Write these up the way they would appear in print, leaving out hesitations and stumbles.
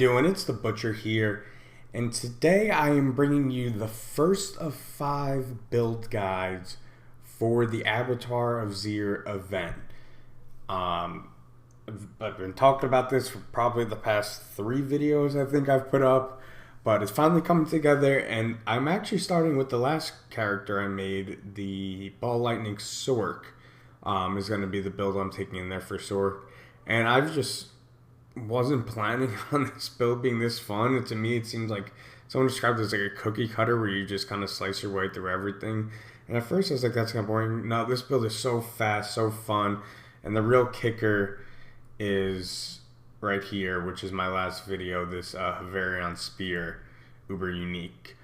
Doing? It's the Butcher here, and today I am bringing you the first of 5 build guides for the Abattoir of Zir event. I've been talking about this for probably the past 3 videos I think I've put up, but it's finally coming together, and I'm actually starting with the last character I made, the Ball Lightning Sorc. Is going to be the build I'm taking in there for Sorc, and I've just wasn't planning on this build being this fun. To me, it seems like someone described it as like a cookie cutter where you just kind of slice your way through everything. And at first I was like, that's kind of boring. No, this build is so fast, so fun. And the real kicker is right here, which is my last video, this Vampiric spear, uber unique.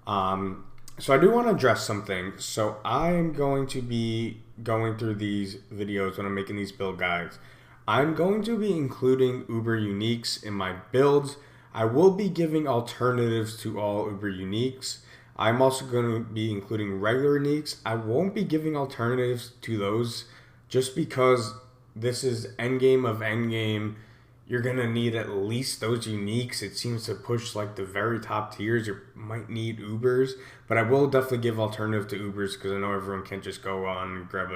So I do want to address something. So I am going to be going through these videos when I'm making these build guides. I'm going to be including uber uniques in my builds. I will be giving alternatives to all uber uniques. I'm also going to be including regular uniques. I won't be giving alternatives to those just because this is endgame of endgame. You're going to need at least those uniques. It seems to push like the very top tiers. You might need ubers, but I will definitely give alternative to ubers because I know everyone can't just go on and grab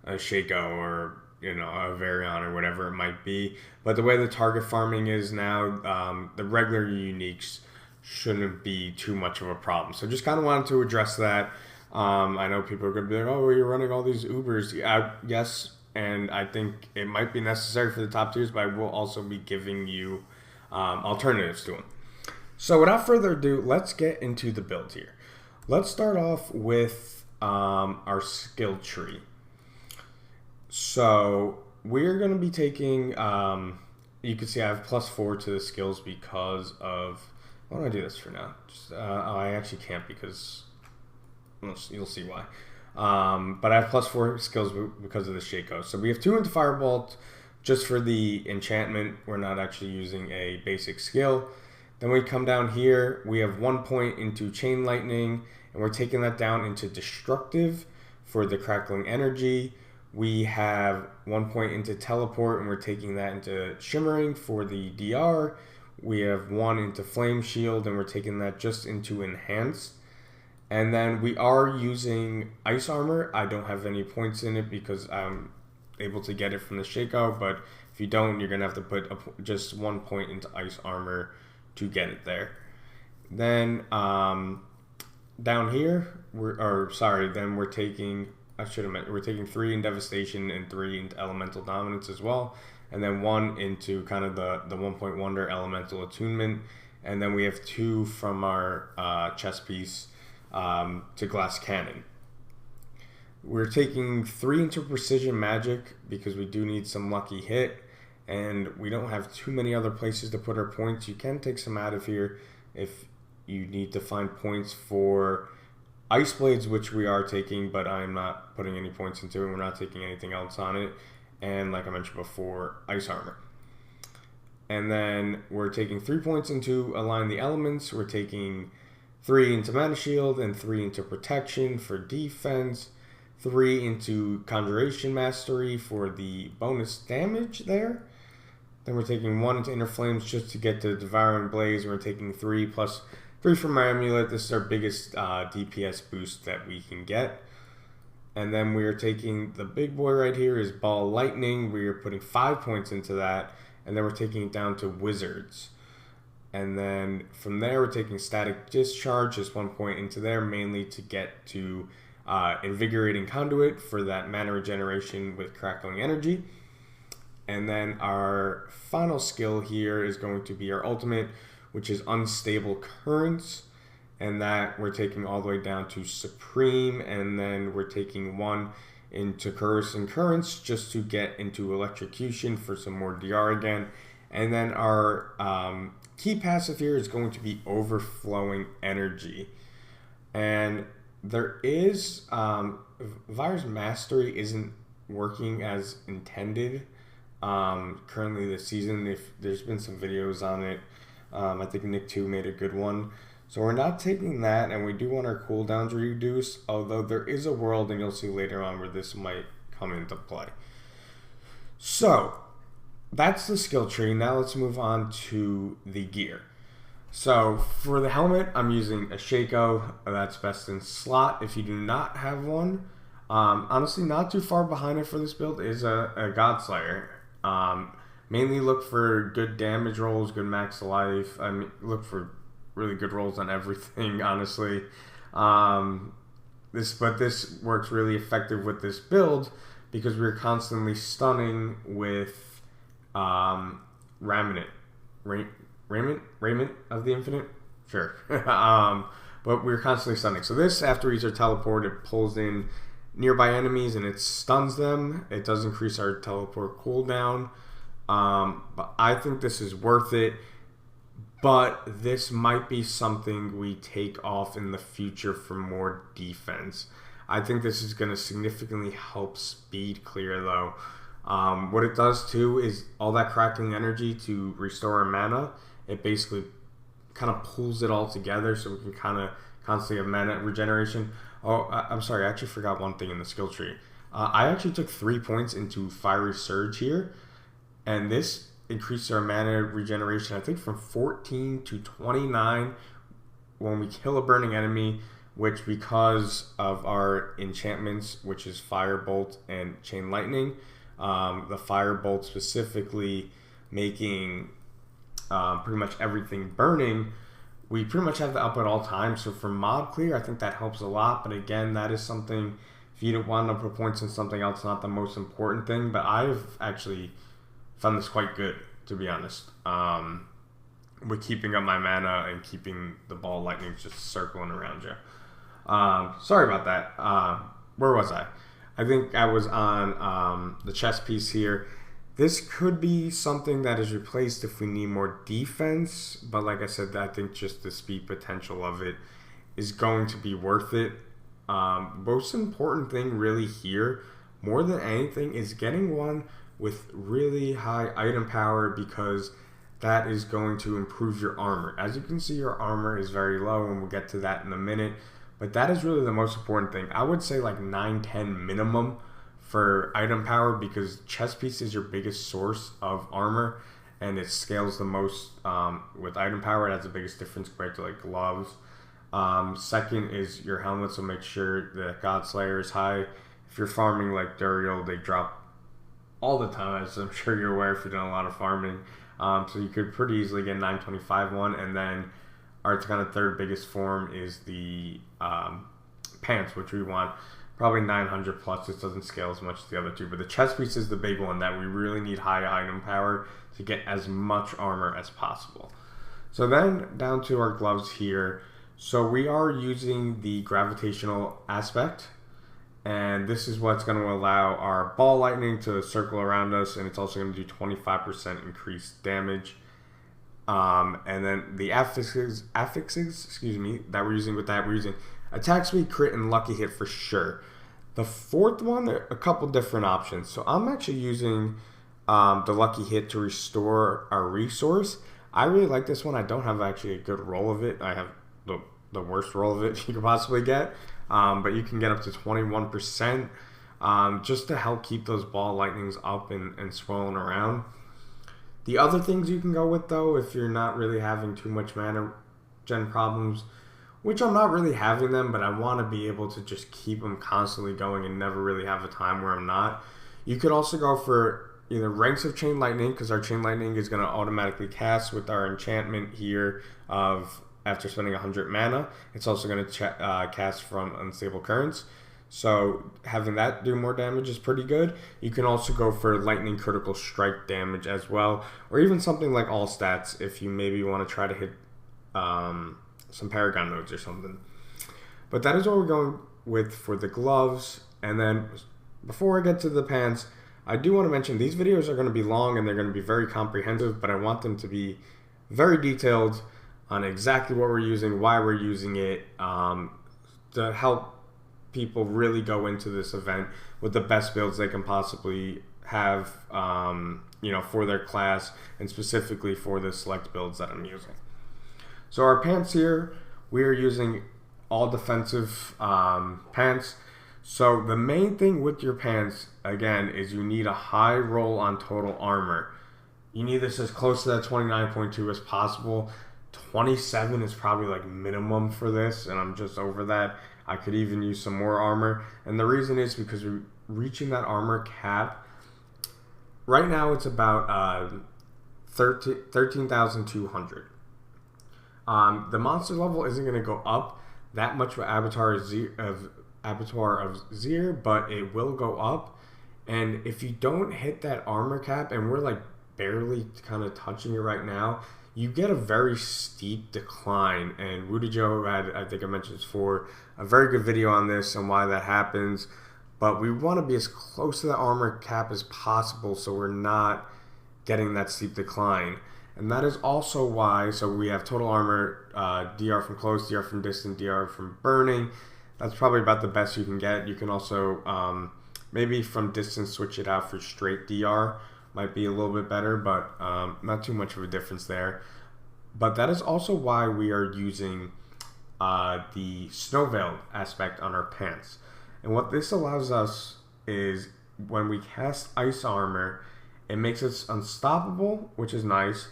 a Shaco or a Variant or whatever it might be. But the way the target farming is now, the regular uniques shouldn't be too much of a problem. So just kind of wanted to address that. I know people are going to be like, oh, well, you're running all these Ubers. Yes, and I think it might be necessary for the top tiers, but I will also be giving you alternatives to them. So without further ado, let's get into the build here. Let's start off with our skill tree. So we're going to be taking, you can see I have +4 to the skills because of, why don't I do this for now? I actually can't because you'll see why. But I have +4 skills because of the Shaco. So we have 2 into Firebolt just for the enchantment. We're not actually using a basic skill. Then we come down here, we have 1 point into Chain Lightning, and we're taking that down into Destructive for the Crackling Energy. We have 1 point into Teleport, and we're taking that into Shimmering for the DR. We have 1 into Flame Shield, and we're taking that just into Enhance. And then we are using Ice Armor. I don't have any points in it because I'm able to get it from the Shaco, but if you don't, you're going to have to put just 1 point into Ice Armor to get it there. Then down here, we're taking... we're taking 3 in Devastation and 3 into Elemental Dominance as well. And then 1 into kind of the 1 point wonder Elemental Attunement. And then we have 2 from our chest piece to Glass Cannon. We're taking 3 into Precision Magic because we do need some lucky hit. And we don't have too many other places to put our points. You can take some out of here if you need to find points for Ice Blades, which we are taking, but I'm not putting any points into it. We're not taking anything else on it. And like I mentioned before, Ice Armor. And then we're taking 3 points into Align the Elements. We're taking 3 into Mana Shield and 3 into Protection for defense. 3 into Conjuration Mastery for the bonus damage there. Then we're taking 1 into Inner Flames just to get the Devouring Blaze. We're taking 3 plus 3 from my amulet. This is our biggest DPS boost that we can get. And then we are taking the big boy right here is Ball Lightning. We are putting 5 points into that. And then we're taking it down to Wizards. And then from there we're taking Static Discharge, just 1 point into there, mainly to get to Invigorating Conduit for that mana regeneration with Crackling Energy. And then our final skill here is going to be our ultimate, which is Unstable Currents, and that we're taking all the way down to Supreme, and then we're taking 1 into Corrosive Currents just to get into Electrocution for some more DR again. And then our key passive here is going to be Overflowing Energy. And there is, Virus Mastery isn't working as intended currently this season. If there's been some videos on it, I think Nick 2 made a good one. So we're not taking that, and we do want our cooldowns reduced, although there is a world, and you'll see later on, where this might come into play. So that's the skill tree. Now let's move on to the gear. So for the helmet, I'm using a Shaco. That's best in slot. If you do not have one, honestly, not too far behind it for this build is a Godslayer. Mainly look for good damage rolls, good max life. I mean, look for really good rolls on everything, honestly. This works really effective with this build because we're constantly stunning with Raiment of the Infinite? Sure. But we're constantly stunning. So this, after we use our teleport, it pulls in nearby enemies and it stuns them. It does increase our teleport cooldown. But I think this is worth it. But this might be something we take off in the future for more defense. I think this is going to significantly help speed clear, though. What it does, too, is all that crackling energy to restore our mana, it basically kind of pulls it all together so we can kind of constantly have mana regeneration. Oh, I'm sorry, I actually forgot one thing in the skill tree. I actually took 3 points into Fiery Surge here, and this increase our mana regeneration, I think, from 14 to 29 when we kill a burning enemy, which because of our enchantments, which is Firebolt and Chain Lightning, the Firebolt specifically making pretty much everything burning, we pretty much have the up at all times. So for mob clear, I think that helps a lot. But again, that is something, if you don't want to put points in something else, not the most important thing. But I've actually found this quite good, to be honest, with keeping up my mana and keeping the ball lightning just circling around you. Sorry about that. Where was I? I think I was on the chest piece here. This could be something that is replaced if we need more defense, but like I said, I think just the speed potential of it is going to be worth it. Most important thing really here, more than anything, is getting one with really high item power, because that is going to improve your armor. As you can see, your armor is very low, and we'll get to that in a minute, but that is really the most important thing. I would say like 9-10 minimum for item power, because chest piece is your biggest source of armor, and it scales the most with item power. It has the biggest difference compared to like gloves. Second is your helmet, so make sure that Godslayer is high. If you're farming like Duriel, they drop all the time, as I'm sure you're aware if you've done a lot of farming. So you could pretty easily get 925 one, and then our kind of third biggest form is the pants, which we want probably 900 plus. This doesn't scale as much as the other two, but the chest piece is the big one that we really need high item power to get as much armor as possible. So then down to our gloves here. So we are using the gravitational aspect, and this is what's going to allow our ball lightning to circle around us, and it's also going to do 25% increased damage. And then the affixes, that we're using with that, we're using attack speed, crit, and lucky hit for sure. The fourth one, there are a couple different options. So I'm actually using the lucky hit to restore our resource. I really like this one. I don't have actually a good roll of it. I have the worst roll of it you could possibly get. But you can get up to 21% just to help keep those ball lightnings up and swirling around. The other things you can go with, though, if you're not really having too much mana gen problems, which I'm not really having them, but I want to be able to just keep them constantly going and never really have a time where I'm not. You could also go for either Ranks of Chain Lightning, because our Chain Lightning is going to automatically cast with our enchantment here of after spending 100 mana. It's also going to cast from Unstable Currents. So having that do more damage is pretty good. You can also go for lightning critical strike damage as well, or even something like all stats if you maybe want to try to hit some Paragon nodes or something. But that is what we're going with for the gloves. And then before I get to the pants, I do want to mention these videos are going to be long and they're going to be very comprehensive, but I want them to be very detailed on exactly what we're using, why we're using it, to help people really go into this event with the best builds they can possibly have, for their class, and specifically for the select builds that I'm using. So our pants here, we are using all defensive pants. So the main thing with your pants, again, is you need a high roll on total armor. You need this as close to that 29.2 as possible. 27 is probably like minimum for this, and I'm just over that. I could even use some more armor. And the reason is because we're reaching that armor cap. Right now it's about 13,200. The monster level isn't going to go up that much with Abattoir of Zir, but it will go up. And if you don't hit that armor cap, and we're like barely kind of touching it right now, you get a very steep decline. And Rudy Joe had, I think I mentioned this before, a very good video on this and why that happens. But we want to be as close to the armor cap as possible so we're not getting that steep decline. And that is also why, so we have total armor, DR from close, DR from distant, DR from burning. That's probably about the best you can get. You can also maybe from distance switch it out for straight DR. Might be a little bit better, but not too much of a difference there. But that is also why we are using the snow veil aspect on our pants. And what this allows us is when we cast ice armor, it makes us unstoppable, which is nice,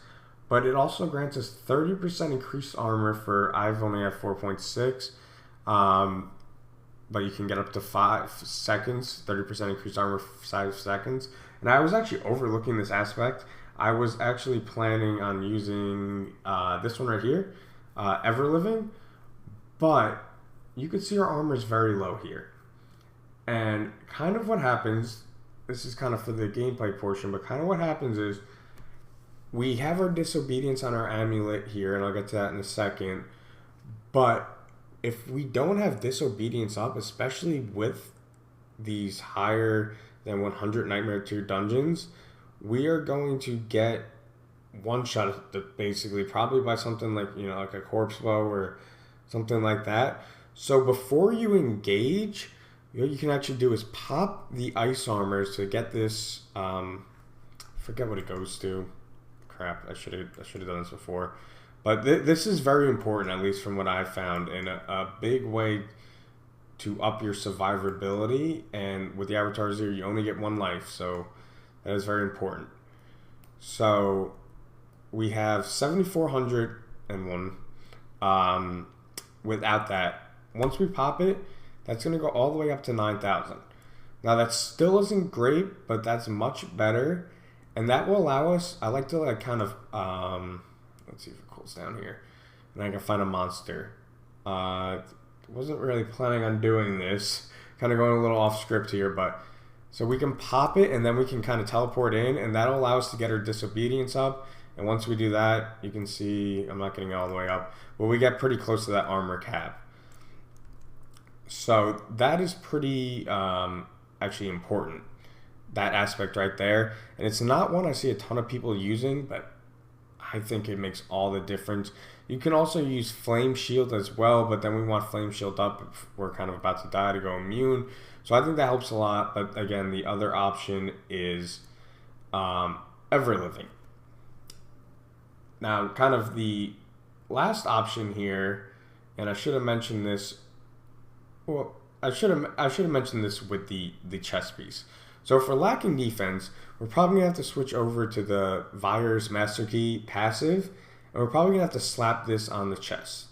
but it also grants us 30% increased armor for, I've only have 4.6, but you can get up to 5 seconds, 30% increased armor for 5 seconds. And I was actually overlooking this aspect. I was actually planning on using this one right here, Ever Living, but you can see our armor is very low here. And kind of what happens, this is kind of for the gameplay portion, but kind of what happens is we have our disobedience on our amulet here, and I'll get to that in a second. But if we don't have disobedience up, especially with these higher than 100 Nightmare Tier dungeons, we are going to get one shot basically, probably by something like, you know, like a corpse bow or something like that. So before you engage, what you can actually do is pop the ice armor to get this. Forget what it goes to. Crap! I should have done this before. But this is very important, at least from what I've found, and a big way to up your survivability. And with the Abattoir Zero, you only get one life, so that is very important. So we have 7,401. Without that, once we pop it, that's going to go all the way up to 9,000. Now that still isn't great, but that's much better. And that will allow us, I like to like kind of, let's see if it cools down here. And I can find a monster. Wasn't really planning on doing this. Kind of going a little off script here, but so we can pop it and then we can kind of teleport in, and that'll allow us to get our disobedience up. And once we do that, you can see, I'm not getting it all the way up, but we get pretty close to that armor cap. So that is pretty actually important, that aspect right there. And it's not one I see a ton of people using, but I think it makes all the difference. You can also use Flame Shield as well, but then we want Flame Shield up if we're kind of about to die to go immune. So I think that helps a lot. But again, the other option is Ever Living. Now, kind of the last option here, and I should have mentioned this. Well, I should have mentioned this with the chest piece. So for lacking defense, we're probably going to have to switch over to the Vire's Master Key passive, and we're probably going to have to slap this on the chest.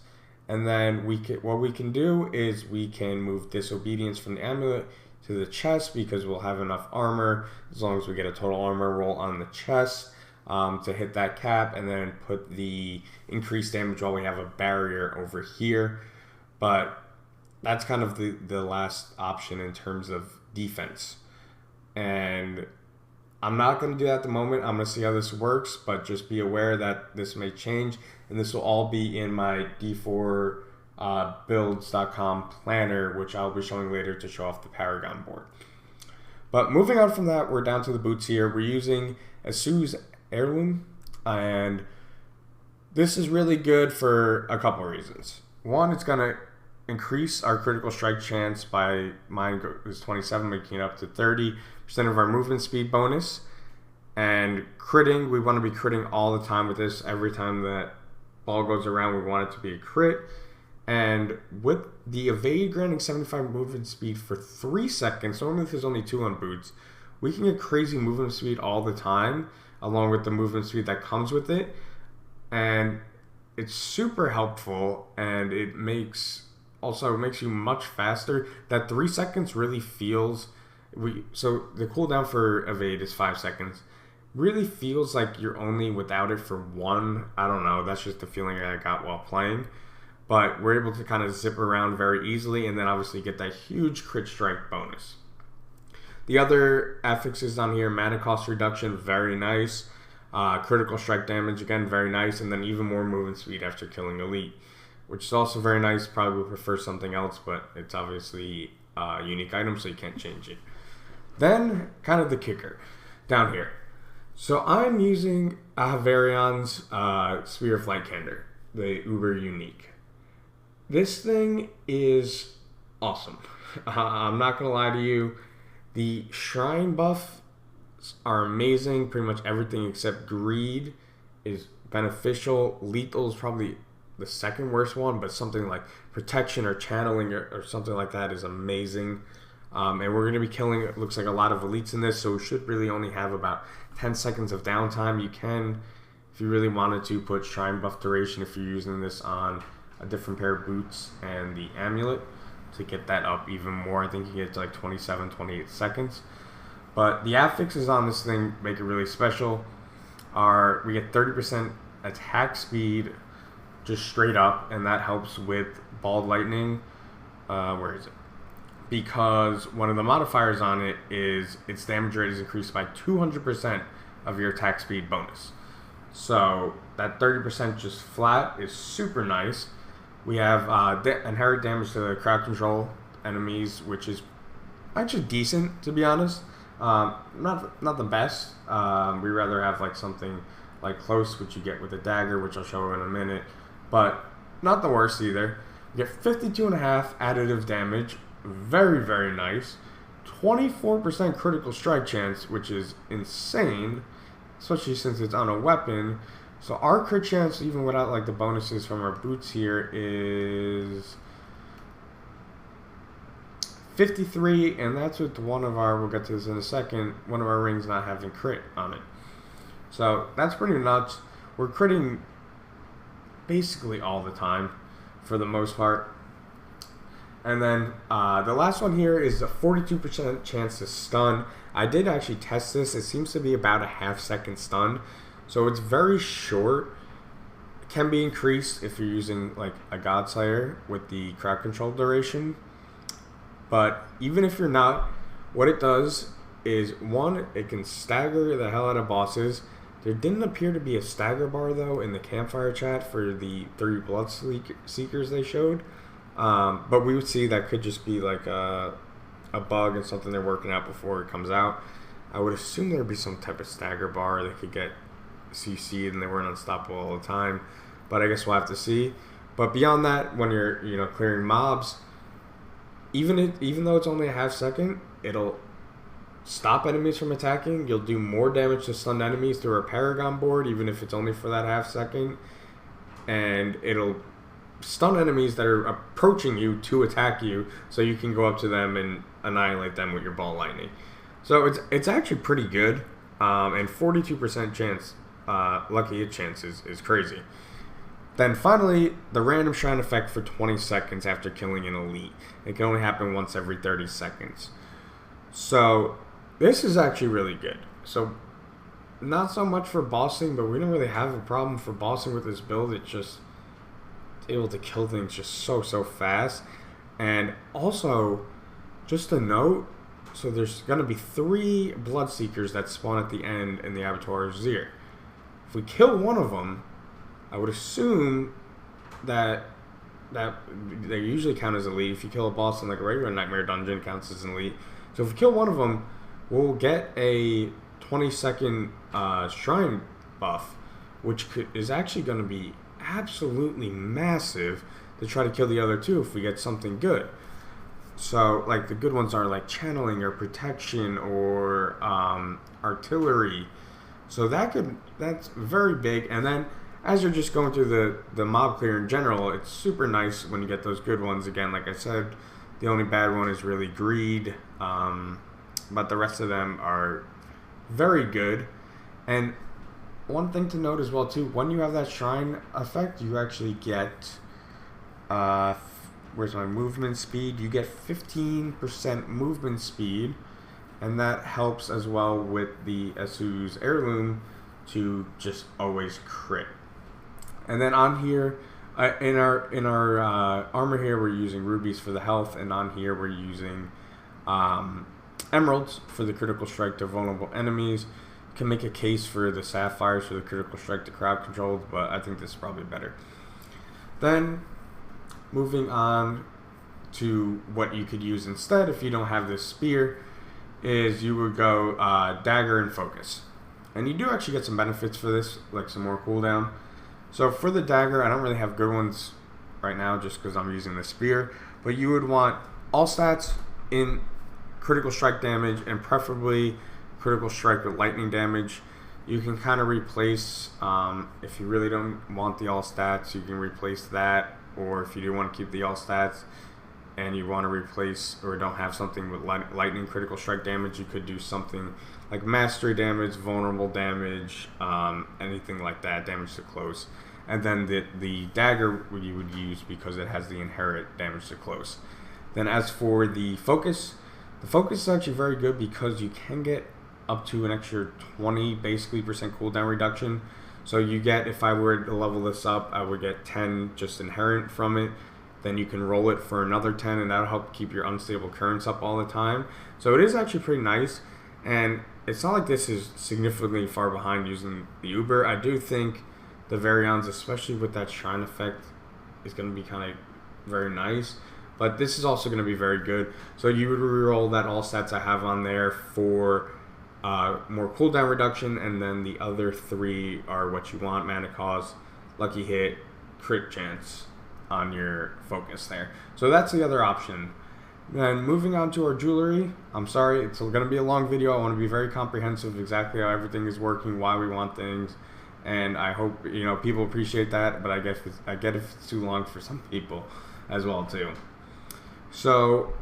And then what we can do is we can move Disobedience from the amulet to the chest, because we'll have enough armor as long as we get a total armor roll on the chest to hit that cap, and then put the increased damage while we have a barrier over here. But that's kind of the last option in terms of defense. And I'm not going to do that at the moment. I'm going to see how this works, but just be aware that this may change. And this will all be in my d4builds.com planner, which I'll be showing later to show off the Paragon board. But moving on from that, we're down to the boots here. We're using Asu's Heirloom, and this is really good for a couple of reasons. One, it's going to increase our critical strike chance by, mine is 27, making it up to 30% of our movement speed bonus. And critting, we want to be critting all the time with this. Every time that ball goes around, we want it to be a crit. And with the evade granting 75 movement speed for 3 seconds, so only if there's only 2 on boots, we can get crazy movement speed all the time. along with the movement speed that comes with it. And it's super helpful, and it makes you much faster. That 3 seconds really feels so the cooldown for evade is 5 seconds. Really feels like you're only without it for one. I don't know, that's just the feeling I got while playing. But we're able to kind of zip around very easily, and then obviously get that huge crit strike bonus. The other affixes on here: mana cost reduction, very nice. Critical strike damage, again, very nice. And then even more movement speed after killing elite, which is also very nice. Probably would prefer something else, but it's obviously a unique item, so you can't change it. Then, kind of the kicker, down here. So I'm using Avarion's Spear of Lightcander, the Uber Unique. This thing is awesome. I'm not going to lie to you. The shrine buffs are amazing. Pretty much everything except greed is beneficial. Lethal is probably the second worst one, but something like protection or channeling or something like that is amazing. And we're going to be killing, it looks like, a lot of elites in this, so we should really only have about 10 seconds of downtime. You can, if you really wanted to, put shrine buff duration if you're using this on a different pair of boots and the amulet to get that up even more. I think you get to like 27, 28 seconds. But the affixes on this thing make it really special. We get 30% attack speed just straight up, and that helps with Bald Lightning. Where is it? Because one of the modifiers on it is its damage rate is increased by 200% of your attack speed bonus. So that 30% just flat is super nice. We have inherent damage to the crowd control enemies, which is actually decent, to be honest. Not the best. We rather have like something like close, which you get with a dagger, which I'll show in a minute, but not the worst either. You get 52.5 additive damage, very, very nice. 24% critical strike chance, which is insane, especially since it's on a weapon. So our crit chance, even without like the bonuses from our boots here, is 53, and that's with one of our, we'll get to this in a second, one of our rings not having crit on it. So that's pretty nuts. We're critting basically all the time for the most part. And then the last one here is a 42% chance to stun. I did actually test this. It seems to be about a half-second stun. So it's very short. It can be increased if you're using like a Godslayer with the crowd control duration. But even if you're not, what it does is, one, it can stagger the hell out of bosses. There didn't appear to be a stagger bar, though, in the campfire chat for the 3 blood seekers they showed. But we would see that could just be like a bug and something they're working out before it comes out. I would assume there would be some type of stagger bar that could get CC'd and they weren't unstoppable all the time. But I guess we'll have to see. But beyond that, when you're clearing mobs, even though it's only a half second, it'll stop enemies from attacking. You'll do more damage to stunned enemies through a Paragon board, even if it's only for that half second. And it'll stun enemies that are approaching you to attack you, so you can go up to them and annihilate them with your Ball Lightning. So it's actually pretty good. And 42% chance, lucky hit chance is crazy. Then finally, the random shrine effect for 20 seconds after killing an elite. It can only happen once every 30 seconds. So this is actually really good. So not so much for bossing, but we don't really have a problem for bossing with this build. It's just able to kill things just so fast. And also, just a note, so there's going to be 3 Bloodseekers that spawn at the end in the Abattoir Zir. If we kill one of them, I would assume that they usually count as elite. If you kill a boss in like a regular Nightmare Dungeon, it counts as an elite. So if we kill one of them, we'll get a 20-second shrine buff, which is actually going to be absolutely massive to try to kill the other 2 if we get something good. So like the good ones are like channeling or protection or artillery. So that's very big. And then as you're just going through the mob clear in general, it's super nice when you get those good ones. Again, like I said, the only bad one is really greed, but the rest of them are very good. And one thing to note as well too, when you have that shrine effect, you actually get where's my movement speed? You get 15% movement speed, and that helps as well with the Esu's heirloom to just always crit. And then on here, in our armor here, we're using rubies for the health, and on here we're using emeralds for the critical strike to vulnerable enemies. You can make a case for the sapphires for the critical strike to crowd controlled, but I think this is probably better. Then, moving on to what you could use instead if you don't have this spear, is you would go dagger and focus. And you do actually get some benefits for this, like some more cooldown. So for the dagger, I don't really have good ones right now just because I'm using the spear, but you would want all stats in critical strike damage and preferably critical strike with lightning damage. You can kind of replace, if you really don't want the all stats, you can replace that, or if you do want to keep the all stats and you want to replace or don't have something with lightning critical strike damage, you could do something like mastery damage, vulnerable damage, anything like that, damage to close. And then the dagger you would use because it has the inherent damage to close. Then as for the focus is actually very good because you can get up to an extra 20 basically percent cooldown reduction. So you get, if I were to level this up, I would get 10 just inherent from it. Then you can roll it for another 10, and that'll help keep your unstable currents up all the time. So it is actually pretty nice, and it's not like this is significantly far behind using the Uber. I do think the Varions, especially with that shrine effect, is going to be kind of very nice. But this is also going to be very good. So you would reroll that all stats I have on there for more cooldown reduction, and then the other 3 are what you want: mana cost, lucky hit, crit chance on your focus there. So that's the other option. Then moving on to our jewelry. I'm sorry, it's going to be a long video. I want to be very comprehensive exactly how everything is working, why we want things, and I hope people appreciate that. But I get if it's too long for some people as well too. So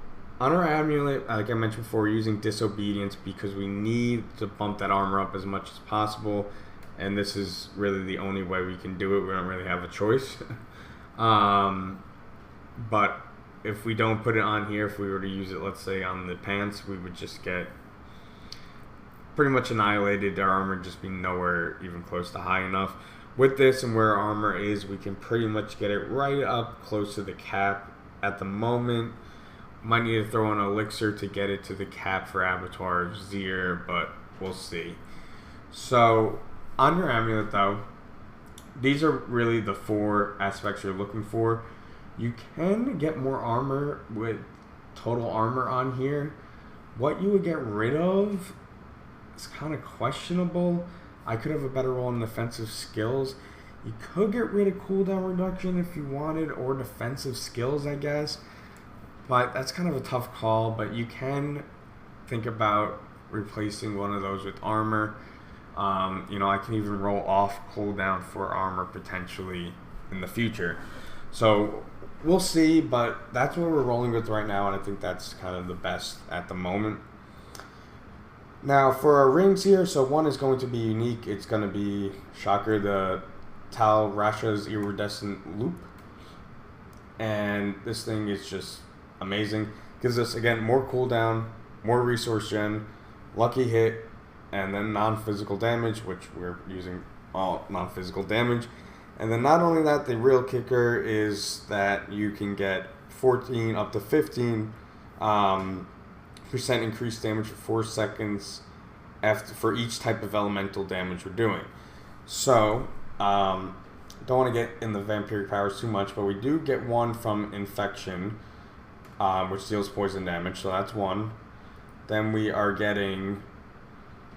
on our amulet, like I mentioned before, we're using disobedience because we need to bump that armor up as much as possible, and this is really the only way we can do it. We don't really have a choice. But if we don't put it on here, if we were to use it, let's say on the pants, we would just get pretty much annihilated. Our armor would just be nowhere even close to high enough. With this and where our armor is, we can pretty much get it right up close to the cap at the moment. Might need to throw in an elixir to get it to the cap for Abattoir Zir, but we'll see. So on your amulet though, these are really the 4 aspects you're looking for. You can get more armor with total armor on here. What you would get rid of is kind of questionable. I could have a better roll in defensive skills. You could get rid of cooldown reduction if you wanted, or defensive skills, I guess. But that's kind of a tough call, but you can think about replacing one of those with armor. I can even roll off cooldown for armor potentially in the future. So we'll see, but that's what we're rolling with right now, and I think that's kind of the best at the moment. Now for our rings here, so one is going to be unique. It's going to be, shocker, the Tal Rasha's iridescent loop. And this thing is just amazing. Gives us, again, more cooldown, more resource gen, lucky hit, and then non-physical damage, which we're using all non-physical damage. And then not only that, the real kicker is that you can get 14 up to 15% increased damage for 4 seconds for each type of elemental damage we're doing. So, don't want to get in the vampiric powers too much, but we do get 1 from infection, which deals poison damage, so that's 1. Then we are getting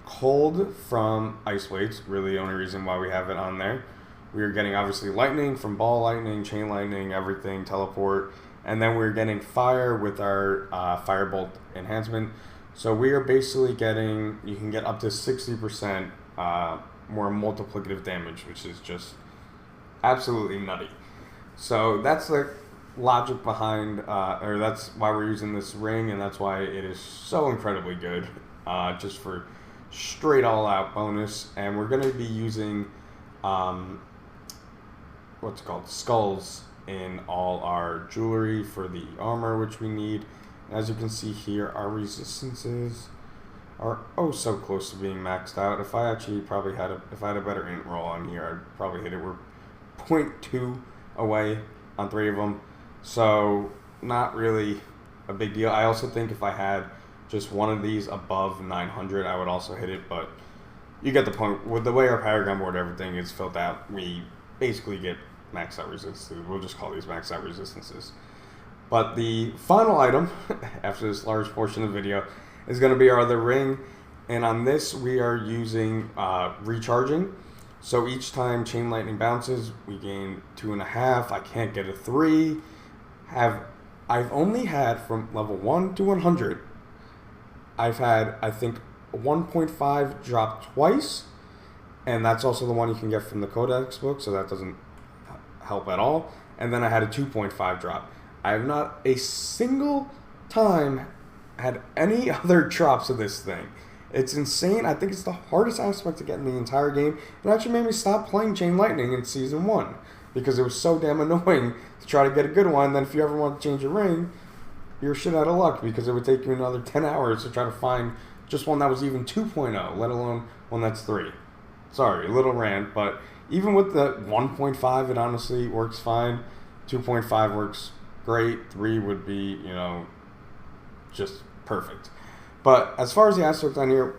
cold from ice weights, really the only reason why we have it on there. We are getting obviously lightning from ball lightning, chain lightning, everything, teleport, and then we're getting fire with our firebolt enhancement. So we are basically getting, you can get up to 60% more multiplicative damage, which is just absolutely nutty. So that's the logic behind, or that's why we're using this ring, and that's why it is so incredibly good, just for straight all out bonus, and we're going to be using what's it called, skulls in all our jewelry for the armor, which we need. As you can see here, our resistances are oh so close to being maxed out. If I actually probably had if I had a better int roll on here, I'd probably hit it. We're 0.2 away on 3 of them, so not really a big deal. I also think if I had just one of these above 900, I would also hit it, but you get the point. With the way our Paragon board, everything is filled out, we basically get maxed out resistances. We'll just call these maxed out resistances. But the final item, after this large portion of the video, is going to be our other ring. And on this, we are using recharging. So each time Chain Lightning bounces, we gain 2.5. I can't get a 3. I've only had from level 1 to 100. I've had, I think, 1.5 drop twice. And that's also the one you can get from the Codex book, so that doesn't help at all. And then I had a 2.5 drop. I have not a single time had any other drops of this thing. It's insane. I think it's the hardest aspect to get in the entire game. It actually made me stop playing Chain Lightning in Season 1 because it was so damn annoying to try to get a good one. Then if you ever want to change your ring, you're shit out of luck because it would take you another 10 hours to try to find just one that was even 2.0, let alone one that's 3. Sorry, a little rant, but even with the 1.5, it honestly works fine. 2.5 works great. 3 would be, just perfect. But as far as the aspects on here,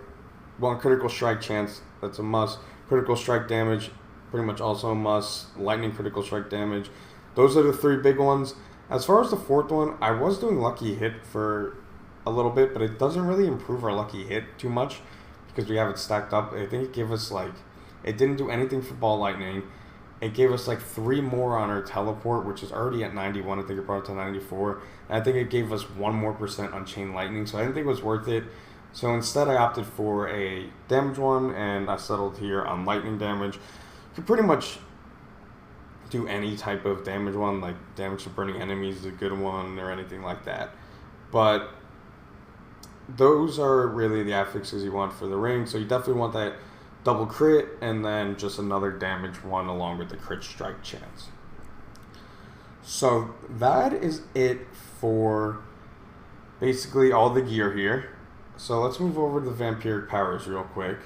well, critical strike chance, that's a must. Critical strike damage, pretty much also a must. Lightning critical strike damage. Those are the 3 big ones. As far as the 4th one, I was doing lucky hit for a little bit, but it doesn't really improve our lucky hit too much because we have it stacked up. I think it gave us it didn't do anything for ball lightning. It gave us 3 more on our teleport, which is already at 91. I think it brought it to 94. And I think it gave us 1 more % on chain lightning, so I didn't think it was worth it. So instead I opted for a damage one, and I settled here on lightning damage. You can pretty much do any type of damage one, like damage to burning enemies is a good one, or anything like that. But those are really the affixes you want for the ring, so you definitely want that double crit, and then just another damage one along with the crit strike chance. So that is it for basically all the gear here. So let's move over to the Vampiric powers real quick.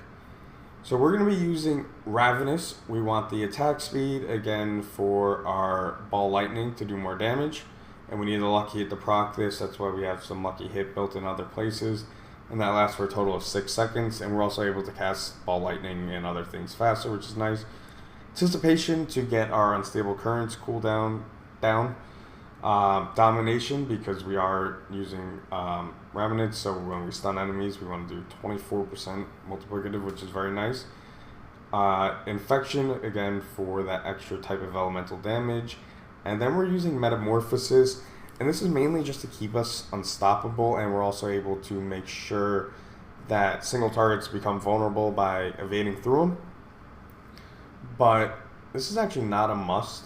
So we're going to be using Ravenous. We want the attack speed, again, for our ball lightning to do more damage. And we need a lucky hit to proc this. That's why we have some lucky hit built in other places. And that lasts for a total of 6 seconds. And we're also able to cast ball lightning and other things faster, which is nice. Anticipation to get our unstable currents cooldown down. Domination, because we are using Ravenous, so when we stun enemies, we want to do 24% multiplicative, which is very nice. Infection, again, for that extra type of elemental damage. And then we're using Metamorphosis, and this is mainly just to keep us unstoppable, and we're also able to make sure that single targets become vulnerable by evading through them. But this is actually not a must.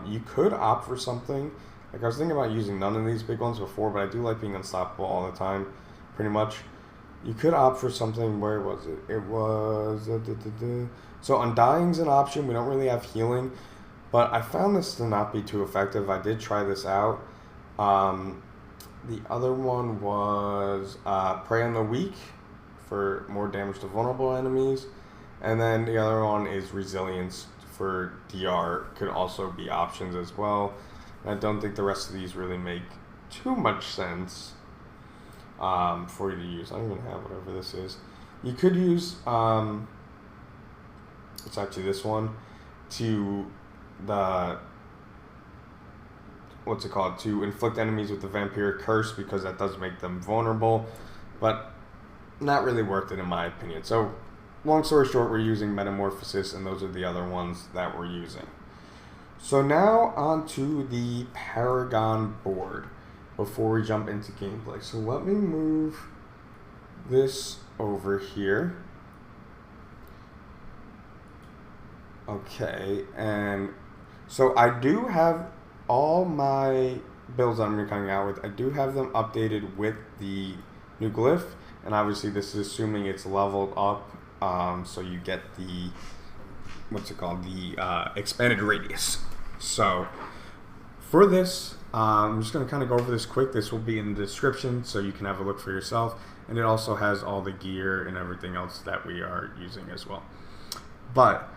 You could opt for something. Like, I was thinking about using none of these big ones before, but I do like being unstoppable all the time, pretty much. You could opt for something, where was it? It was... So Undying's an option. We don't really have healing, but I found this to not be too effective. I did try this out. The other one was Prey on the Weak for more damage to vulnerable enemies. And then the other one is Resilience for DR, could also be options as well. And I don't think the rest of these really make too much sense for you to use. I don't even have whatever this is. You could use, it's actually this one, to to inflict enemies with the Vampiric Curse, because that does make them vulnerable, but not really worth it in my opinion. So long story short, we're using Metamorphosis, and those are the other ones that we're using. So now on to the Paragon board before we jump into gameplay. So let me move this over here. Okay, and so I do have all my builds that I'm going to be coming out with. I do have them updated with the new glyph, And obviously this is assuming it's leveled up, so you get the, what's it called, the expanded radius. So for this, I'm just going to kind of go over this quick. This will be in the description so you can have a look for yourself. And it also has all the gear and everything else that we are using as well. But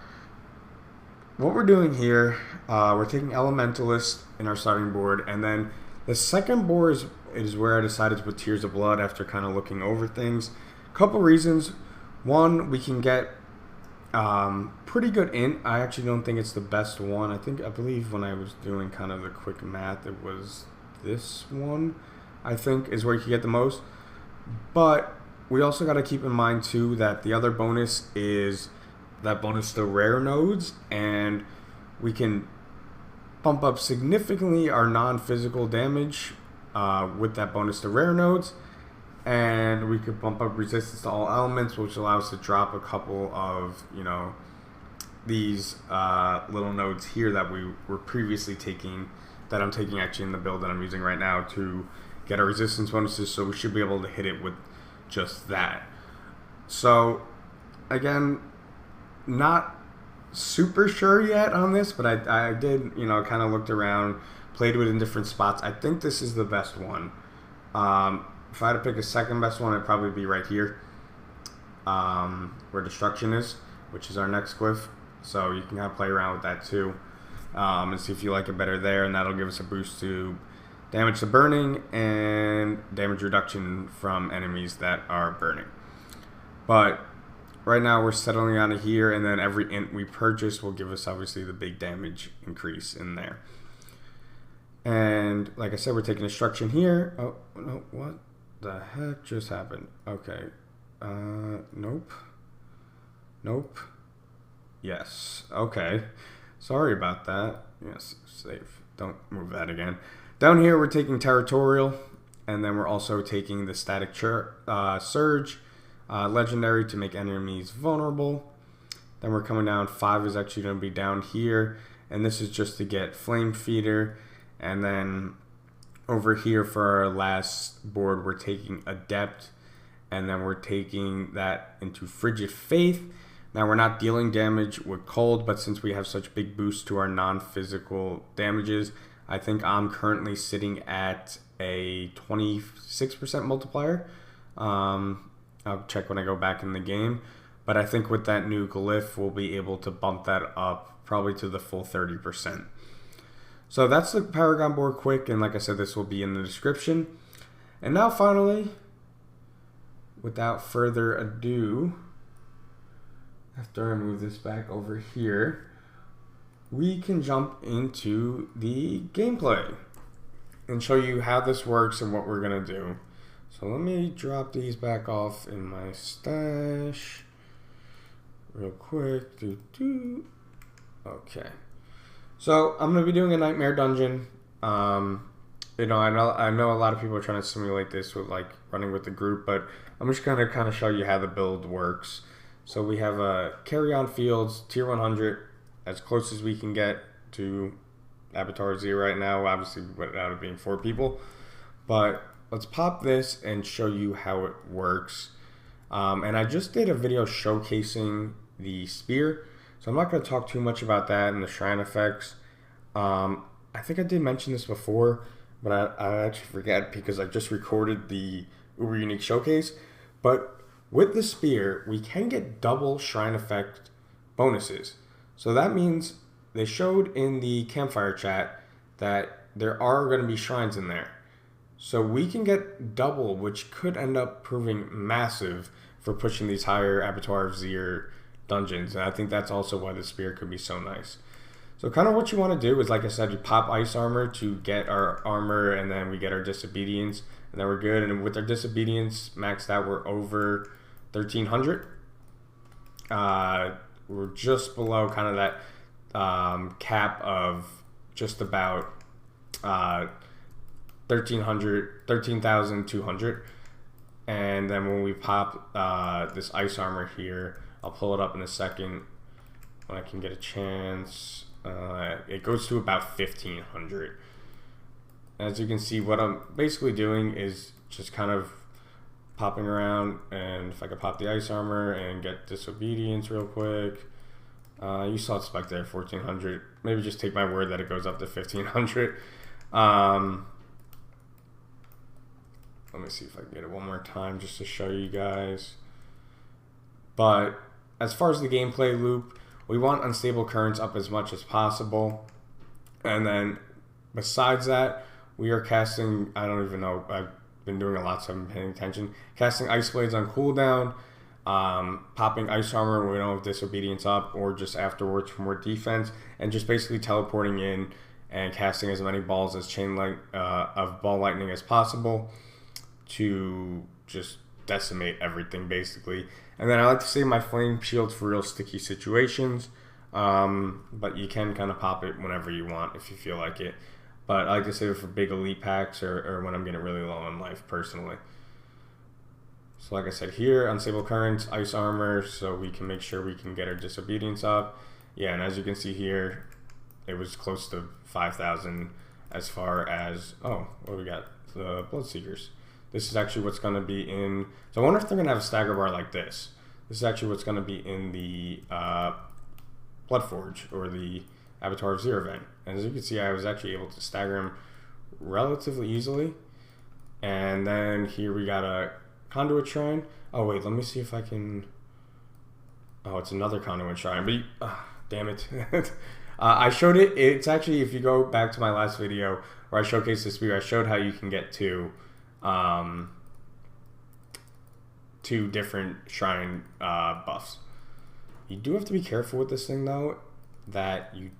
what we're doing here, we're taking Elementalist in our starting board. And then the second board is where I decided to put Tears of Blood after kind of looking over things. Couple reasons. One, we can get pretty good int. I actually don't think it's the best one. I believe when I was doing kind of the quick math, it was this one, I think, is where you can get the most. But we also got to keep in mind too that the other bonus is that bonus to rare nodes, and we can bump up significantly our non-physical damage with that bonus to rare nodes. And we could bump up resistance to all elements, which allows us to drop a couple of, you know, these little nodes here that we were previously taking, that I'm taking actually in the build that I'm using right now to get our resistance bonuses. So we should be able to hit it with just that. So again, not super sure yet on this, but I did, you know, kind of looked around, played with it in different spots. I think this is the best one. If I had to pick a second best one, it'd probably be right here, where Destruction is, which is our next glyph. So you can kind of play around with that too, and see if you like it better there, and that'll give us a boost to damage to burning and damage reduction from enemies that are burning. But right now we're settling on it here, and then every int we purchase will give us obviously the big damage increase in there. And like I said, we're taking Destruction here. Oh no, what the heck just happened? Okay. Nope. Yes. Okay. Sorry about that. Yes, save. Don't move that again. Down here, we're taking Territorial, and then we're also taking the Static Surge, Legendary, to make enemies vulnerable. Then we're coming down. 5 is actually going to be down here, and this is just to get Flame Feeder. And then over here for our last board, we're taking Adept, and then we're taking that into Frigid Faith. Now we're not dealing damage with cold, but since we have such big boosts to our non-physical damages, I think I'm currently sitting at a 26% multiplier. I'll check when I go back in the game. But I think with that new glyph, we'll be able to bump that up probably to the full 30%. So that's the Paragon board quick, and like I said, this will be in the description. And now finally, without further ado, after I move this back over here, we can jump into the gameplay and show you how this works and what we're going to do. So let me drop these back off in my stash real quick. Okay. So I'm going to be doing a Nightmare Dungeon. You know, I know a lot of people are trying to simulate this with like running with the group, but I'm just going to kind of show you how the build works. So we have a Carry-On Fields, tier 100, as close as we can get to Abattoir Z right now, obviously without it being 4 people. But let's pop this and show you how it works. And I just did a video showcasing the spear, so I'm not going to talk too much about that and the shrine effects. I think I did mention this before, but I actually forget because I just recorded the Uber Unique Showcase. But with the spear, we can get double shrine effect bonuses. So that means they showed in the campfire chat that there are going to be shrines in there. So we can get double, which could end up proving massive for pushing these higher Abattoir Z dungeons. And I think that's also why the spear could be so nice. So kind of what you want to do is, like I said, you pop ice armor to get our armor, and then we get our disobedience, and then we're good. And with our disobedience maxed out, we're over 1300. We're just below kind of that cap of just about 13,200. And then when we pop this ice armor here, I'll pull it up in a second when I can get a chance. It goes to about 1,500. As you can see, what I'm basically doing is just kind of popping around, and if I could pop the ice armor and get disobedience real quick. You saw it spike there, 1400. Maybe just take my word that it goes up to 1500. Let me see if I can get it one more time just to show you guys. But as far as the gameplay loop, we want unstable currents up as much as possible. And then besides that, we are casting, I don't even know, I've been doing a lot so I've been paying attention. Casting Ice Blades on cooldown, popping Ice Armor when we don't have Disobedience up, or just afterwards for more defense, and just basically teleporting in and casting as many balls as of Ball Lightning as possible to just decimate everything basically. And then I like to save my Flame Shields for real sticky situations, but you can kind of pop it whenever you want if you feel like it. But I like to save it for big elite packs or when I'm getting really low on life personally. So like I said here, Unstable Currents, Ice Armor, so we can make sure we can get our Disobedience up. Yeah, and as you can see here, it was close to 5,000 as far as, oh, what do we got? The Bloodseekers. This is actually what's going to be in, so I wonder if they're going to have a stagger bar like this. This is actually what's going to be in the Bloodforge or the Abattoir of Zero event. And as you can see, I was actually able to stagger him relatively easily. And then here we got a Conduit Shrine. Oh wait, let me see if I can, oh, it's another Conduit Shrine, but damn it. I showed it, it's actually, if you go back to my last video where I showcased the spear, I showed how you can get two different shrine buffs. You do have to be careful with this thing though, that you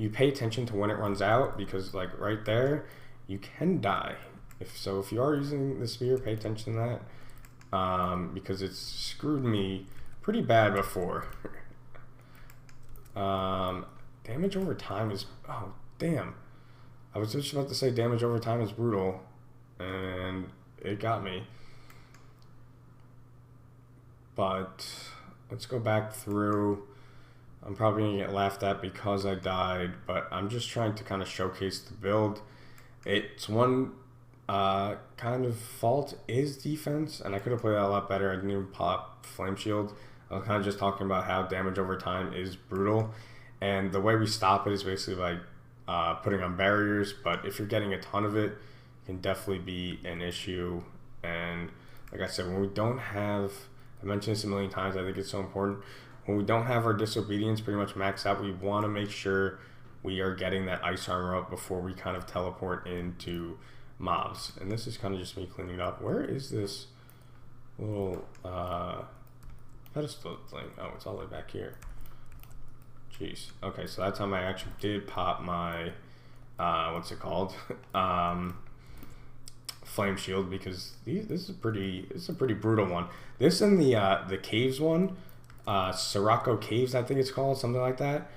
pay attention to when it runs out, because like right there, you can die. If you are using the spear, pay attention to that, because it's screwed me pretty bad before. Damage over time is, oh damn, I was just about to say damage over time is brutal, and it got me. But let's go back through. I'm probably gonna get laughed at because I died, but I'm just trying to kind of showcase the build. It's one kind of fault is defense, and I could have played that a lot better. I didn't even pop Flame Shield. I was kind of just talking about how damage over time is brutal, and the way we stop it is basically like putting on barriers. But if you're getting a ton of it, it can definitely be an issue. And like I said, when we don't have, I mentioned this a million times, I think it's so important. When we don't have our Disobedience pretty much maxed out, we want to make sure we are getting that Ice Armor up before we kind of teleport into mobs. And this is kind of just me cleaning up. Where is this little pedestal thing? Oh, it's all the way back here. Jeez. Okay, so that time I actually did pop my what's it called? Flame Shield, because this is a pretty brutal one. This and the caves one, Sorc Caves, I think it's called, something like that.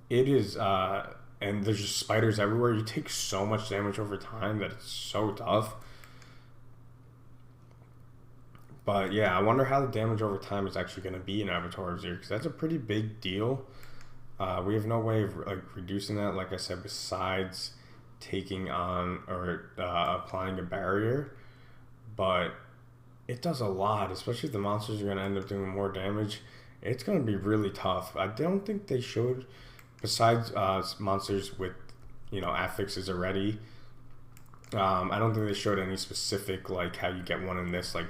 It is and there's just spiders everywhere. You take so much damage over time that it's so tough. But yeah, I wonder how the damage over time is actually going to be in Abattoir of Zero, because that's a pretty big deal. We have no way of like reducing that, like I said, besides taking on or applying a barrier. But it does a lot, especially if the monsters are going to end up doing more damage. It's going to be really tough. I don't think they showed, besides monsters with, affixes already, I don't think they showed any specific, like how you get one in this, what's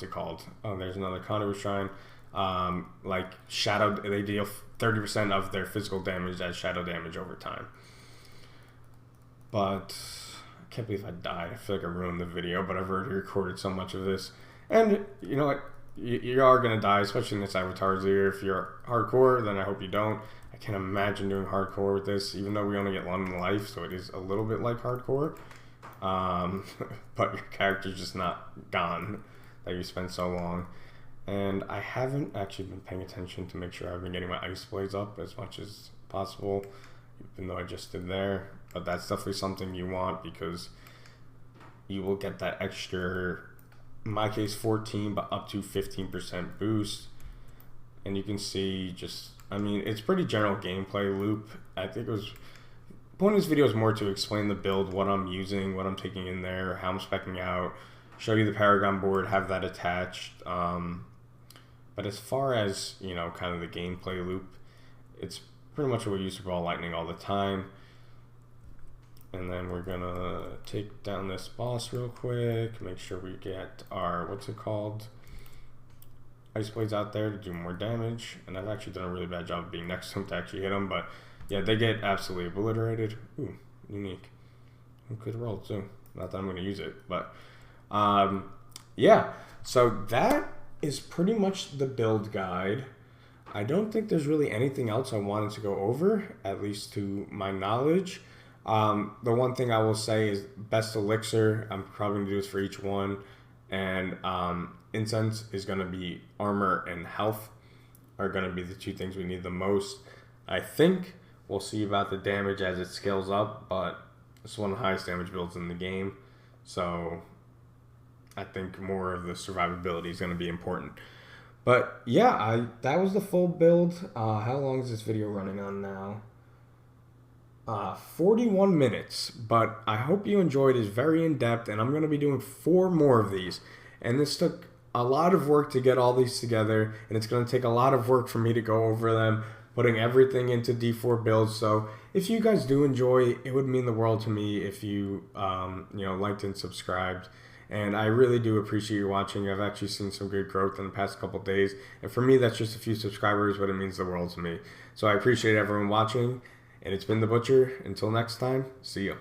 it called? Oh, there's another Conduit Shrine. Like shadow, they deal 30% of their physical damage as shadow damage over time. But I can't believe I died. I feel like I ruined the video, but I've already recorded so much of this. And you know what? You are going to die, especially in this Avatars here. If you're hardcore, then I hope you don't. I can't imagine doing hardcore with this, even though we only get one life, so it is a little bit like hardcore. But your character's just not gone, that you spent so long. And I haven't actually been paying attention to make sure I've been getting my Ice Blades up as much as possible, even though I just did there. But that's definitely something you want, because you will get that extra, in my case 14, but up to 15% boost. And you can see just, I mean, it's pretty general gameplay loop. I think it was point of this video is more to explain the build, what I'm using, what I'm taking in there, how I'm speccing out, show you the Paragon board, have that attached. But as far as, you know, kind of the gameplay loop, it's pretty much what we use for Ball Lightning all the time. And then we're gonna take down this boss real quick, make sure we get our, what's it called, Ice Blades out there to do more damage. And I've actually done a really bad job of being next to them to actually hit them, but yeah, they get absolutely obliterated. Ooh, unique. Good roll too. Not that I'm gonna use it, but yeah. So that is pretty much the build guide. I don't think there's really anything else I wanted to go over, at least to my knowledge. The one thing I will say is best elixir. I'm probably going to do this for each one. And incense is going to be armor and health are going to be the two things we need the most. I think we'll see about the damage as it scales up, but it's one of the highest damage builds in the game. So I think more of the survivability is going to be important. But yeah, that was the full build. How long is this video running on now? 41 minutes, but I hope you enjoyed. It's very in-depth, and I'm going to be doing 4 more of these. And this took a lot of work to get all these together, and it's going to take a lot of work for me to go over them, putting everything into D4 builds. So if you guys do enjoy, it would mean the world to me if you, you know, liked and subscribed. And I really do appreciate you watching. I've actually seen some good growth in the past couple days. And for me, that's just a few subscribers, but it means the world to me. So I appreciate everyone watching. And it's been The Butcher. Until next time, see ya.